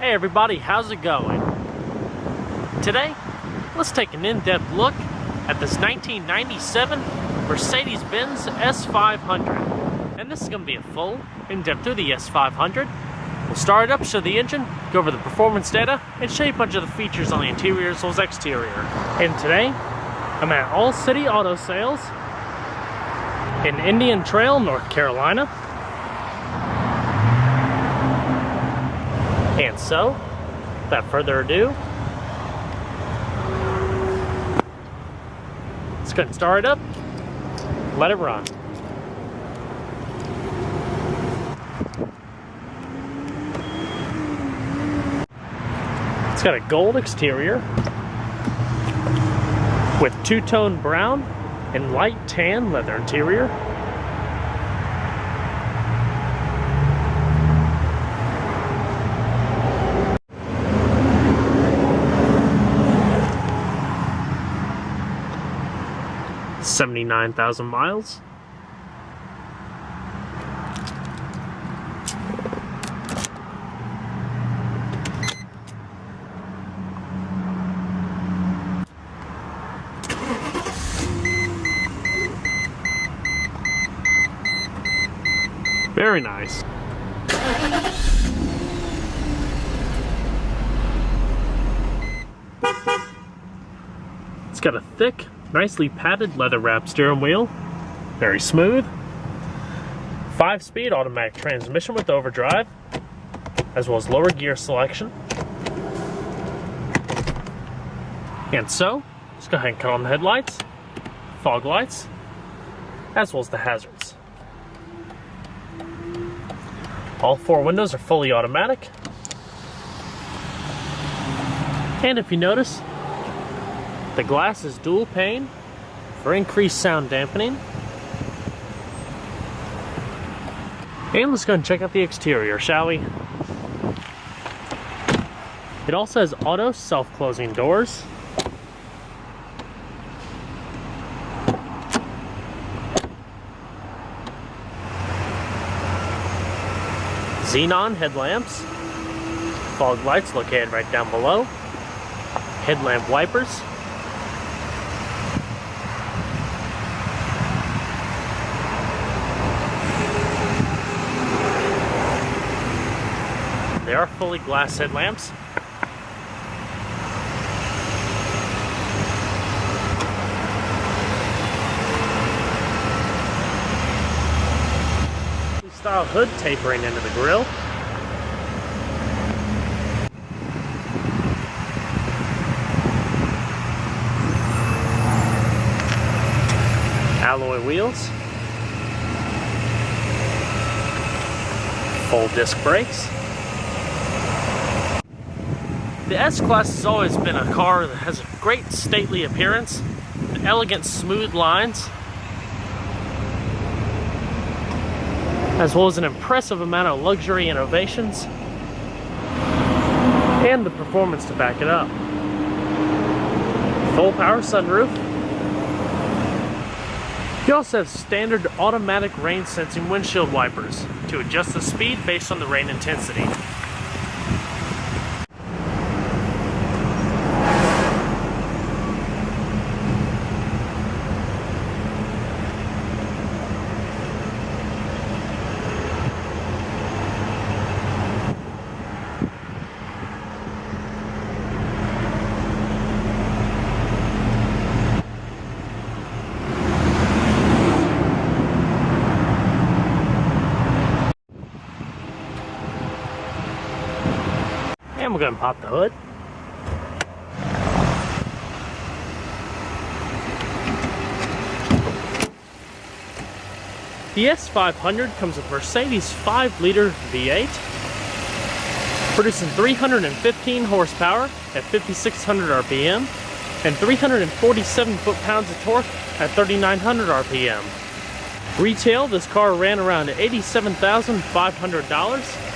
Hey everybody, how's it going? Today, let's take an in-depth look at this 1997 Mercedes-Benz S500. And this is going to be a full in-depth through the S500. We'll start it up, show the engine, go over the performance data, and show you a bunch of the features on the interior as well as exterior. And today, I'm at All City Auto Sales in Indian Trail, North Carolina. And so, without further ado, let's go ahead and start it up, let it run. It's got a gold exterior with two-tone brown and light tan leather interior. $79,000 miles. Very nice. It's got a thick, nicely padded leather-wrapped steering wheel, very smooth. 5-speed automatic transmission with overdrive, as well as lower gear selection. And so, let's go ahead and cut on the headlights, fog lights, as well as the hazards. All 4 windows are fully automatic. And if you notice, the glass is dual pane for increased sound dampening. And let's go and check out the exterior, shall we? It also has auto self-closing doors. Xenon headlamps. Fog lights located right down below. Headlamp wipers. They are fully glass headlamps. Style hood tapering into the grille. Alloy wheels. Full disc brakes. The S-Class has always been a car that has a great stately appearance, with elegant smooth lines, as well as an impressive amount of luxury innovations, and the performance to back it up. Full power sunroof. You also have standard automatic rain sensing windshield wipers to adjust the speed based on the rain intensity. And we're going to pop the hood. The S500 comes with Mercedes 5-liter V8, producing 315 horsepower at 5,600 RPM and 347 foot-pounds of torque at 3,900 RPM. Retail, this car ran around $87,500.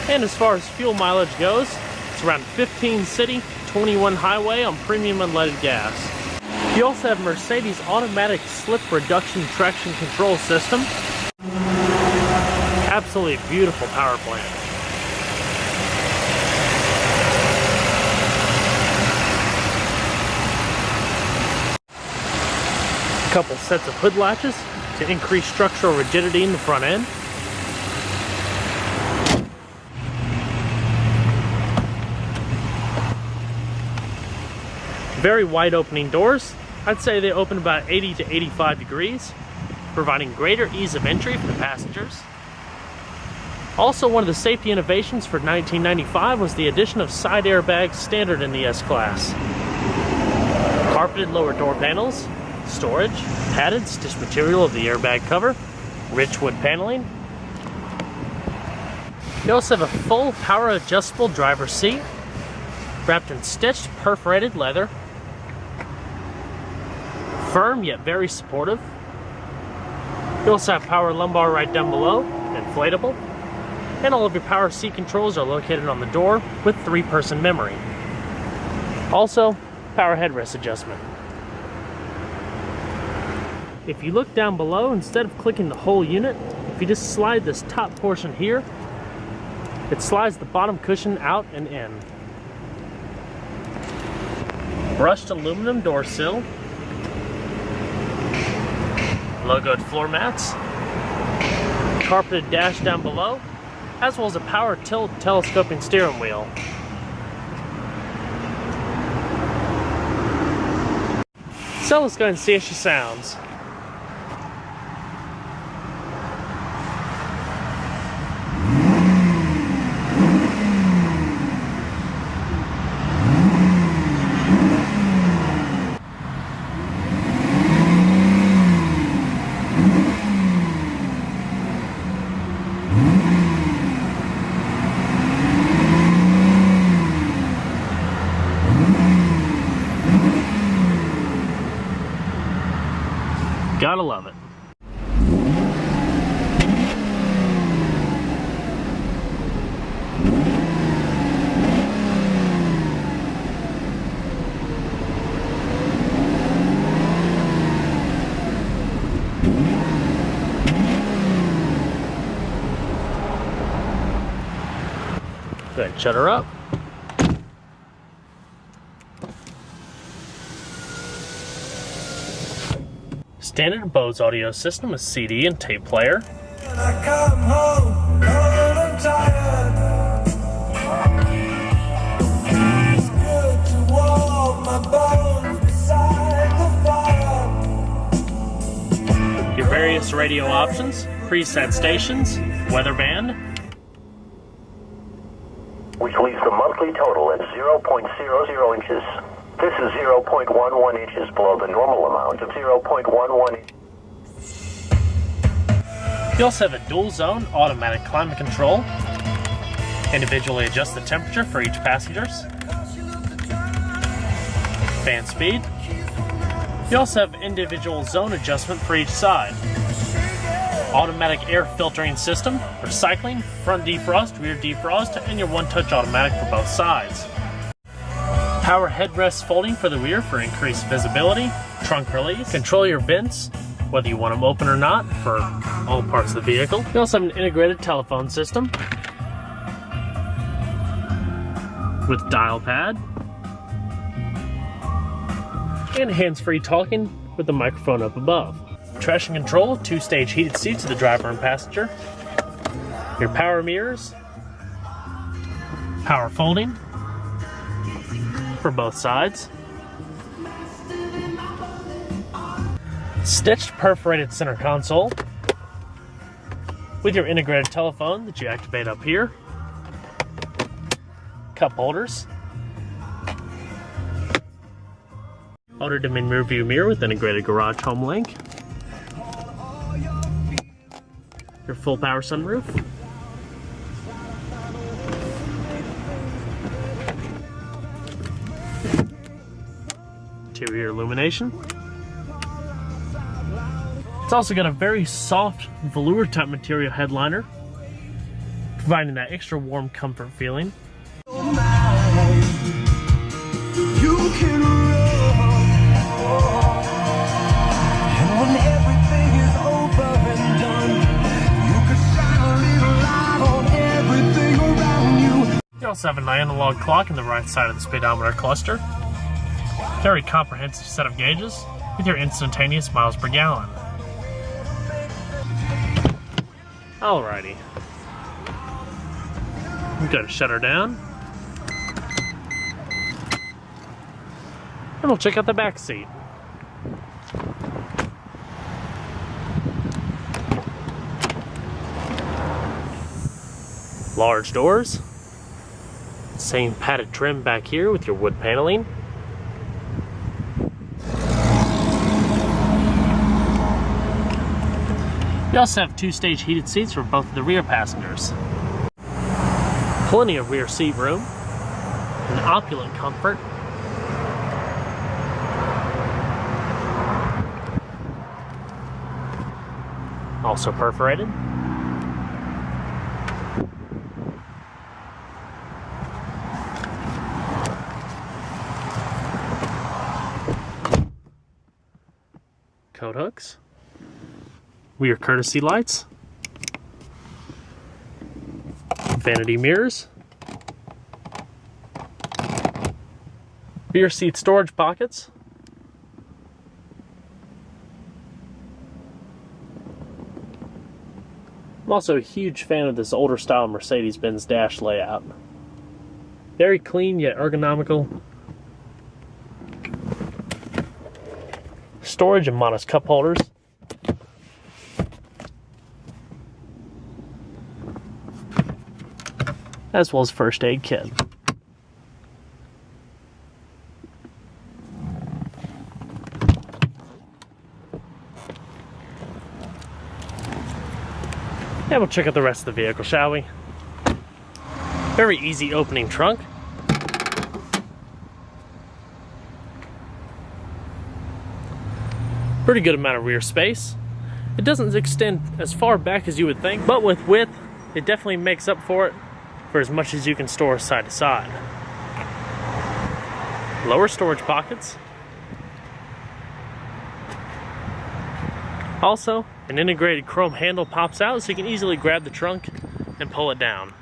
And as far as fuel mileage goes, it's around 15 city, 21 highway on premium unleaded gas. You also have Mercedes automatic slip reduction traction control system. Absolutely beautiful power plant. couple sets of hood latches to increase structural rigidity in the front end. Very wide opening doors. I'd say they open about 80 to 85 degrees, providing greater ease of entry for the passengers. Also, one of the safety innovations for 1995 was the addition of side airbags standard in the S-Class. Carpeted lower door panels, storage, padded stitched material of the airbag cover, rich wood paneling. You also have a full power adjustable driver's seat, wrapped in stitched perforated leather. Firm yet very supportive. You also have power lumbar right down below, inflatable. And all of your power seat controls are located on the door with 3-person memory. Also, power headrest adjustment. If you look down below, instead of clicking the whole unit, if you just slide this top portion here, it slides the bottom cushion out and in. Brushed aluminum door sill, logoed floor mats, carpeted dash down below, as well as a power tilt telescoping steering wheel. So let's go and see how she sounds. Gotta love it. Go ahead and shut her up. Standard Bose audio system with CD and tape player. When I come home, cold and tired. It's good to warm my bones beside the fire. Your various radio options, preset stations, weather band. Which leaves the monthly total at 0.00 inches. This is 0.11 inches below the normal amount of 0.11 inches. You also have a dual zone automatic climate control. Individually adjust the temperature for each passenger's. Fan speed. You also have individual zone adjustment for each side. Automatic air filtering system, recycling, front defrost, rear defrost, and your one-touch automatic for both sides. Power headrest folding for the rear for increased visibility. Trunk release. Control your vents, whether you want them open or not, for all parts of the vehicle. You also have an integrated telephone system with dial pad and hands-free talking with the microphone up above. Traction control, 2-stage heated seats to the driver and passenger. Your power mirrors, power folding for both sides. Stitched perforated center console with your integrated telephone that you activate up here. Cup holders. Auto dimming rear view mirror with integrated garage home link. Your full power sunroof. Interior illumination. It's also got a very soft velour type material headliner, providing that extra warm comfort feeling. You also have an analog clock in the right side of the speedometer cluster. Very comprehensive set of gauges. with your instantaneous miles per gallon. Alrighty. I'm going to shut her down. And we'll check out the back seat. Large doors. Same padded trim back here with your wood paneling. You also have two-stage heated seats for both of the rear passengers. Plenty of rear seat room. An opulent comfort. Also perforated. Coat hooks. Rear courtesy lights. Vanity mirrors. Rear seat storage pockets. I'm also a huge fan of this older style Mercedes-Benz dash layout. Very clean yet ergonomical. Storage and modest cup holders. As well as first aid kit. And we'll check out the rest of the vehicle, shall we? Very easy opening trunk. Pretty good amount of rear space. It doesn't extend as far back as you would think, but with width, it definitely makes up for it for as much as you can store side to side. Lower storage pockets. Also, an integrated chrome handle pops out so you can easily grab the trunk and pull it down.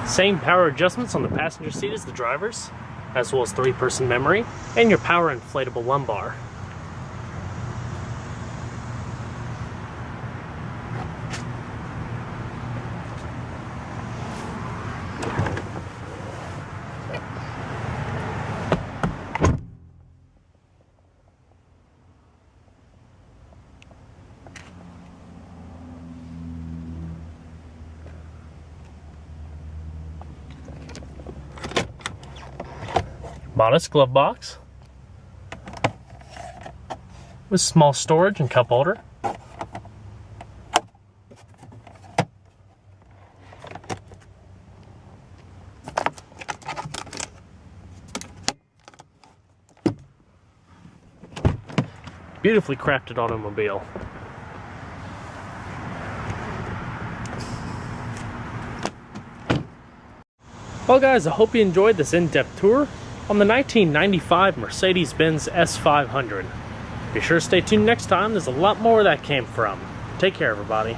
Same power adjustments on the passenger seat as the driver's, as well as 3-person memory, and your power inflatable lumbar. Modest glove box with small storage and cup holder. Beautifully crafted automobile. Well guys, I hope you enjoyed this in-depth tour on the 1995 Mercedes-Benz S500. Be sure to stay tuned next time, there's a lot more where that came from. Take care everybody.